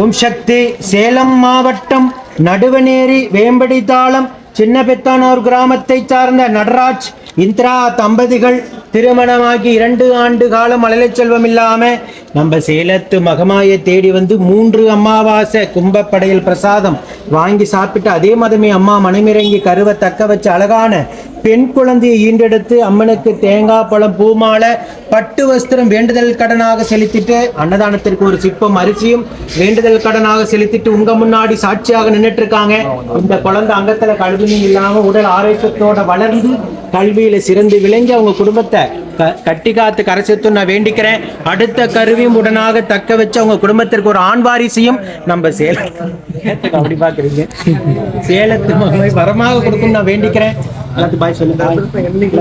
ஓம் சக்தி. சேலம் மாவட்டம் நடுவனேரி வேம்படி தாளம் சின்ன பெத்தானூர் கிராமத்தை சார்ந்த நடராஜ் இந்திரா தம்பதிகள் திருமணமாகி 2 ஆண்டு காலம் மழலை செல்வம் இல்லாம நம்ம சேலத்து மகமாயை தேடி வந்து 3 அமாவாசை கும்பப்படையில் பிரசாதம் வாங்கி சாப்பிட்டு அதே மதமே அம்மா மனமிறங்கி கருவை தக்க வச்சு அழகான பெண் குழந்தையை ஈண்டெடுத்து அம்மனுக்கு தேங்காய் பழம் பூமாலை பட்டு வஸ்திரம் வேண்டுதல் கடனாக செலுத்திட்டு அன்னதானத்திற்கு ஒரு சிப்பம் அரிசியும் வேண்டுதல் கடனாக செலுத்திட்டு உங்க முன்னாடி சாட்சியாக நின்றுட்டு இருக்காங்க. இந்த குழந்தை அங்கத்துல கல்வி இல்லாம உடல் ஆரோக்கியத்தோட வளர்ந்து கல்வியில சிறந்து விளங்கி அவங்க குடும்பத்தை கட்டி காத்து கரை சேர்த்து நான் வேண்டிக்கிறேன். அடுத்த கருவியும் உடனாக தக்க வச்சு அவங்க குடும்பத்திற்கு ஒரு ஆண் வாரிசையும் நம்ம சேலத்து அப்படி பாக்குறீங்க சேலத்து மகளை வரமாக கொடுக்கும் நான் வேண்டிக்கிறேன். எல்லாத்துக்கும் பாய் சொல்லுங்க.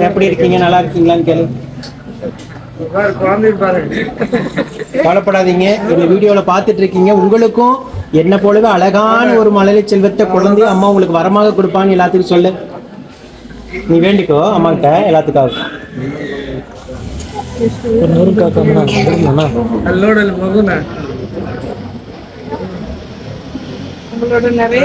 எப்படி இருக்கீங்க? நல்லா இருக்கீங்களான்னு கேளு. கவலைப்படாதீங்க. இந்த வீடியோல பார்த்துட்டு இருக்கீங்க. உங்களுக்கும் என்ன போலவே அழகான ஒரு மழலை செல்வத்தை குழந்தை அம்மா உங்களுக்கு வரமாக கொடுப்பான்னு எல்லாத்துக்கும் சொல்லு. நீ வேண்டிக்கோ அம்மா கிட்ட எல்லாத்துக்காக. நிறைய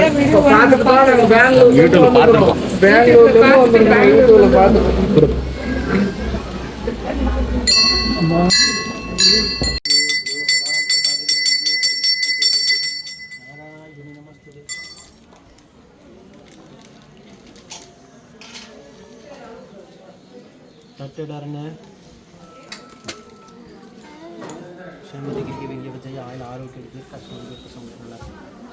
ஆரோக்கியத்துக்கு கஷ்டம்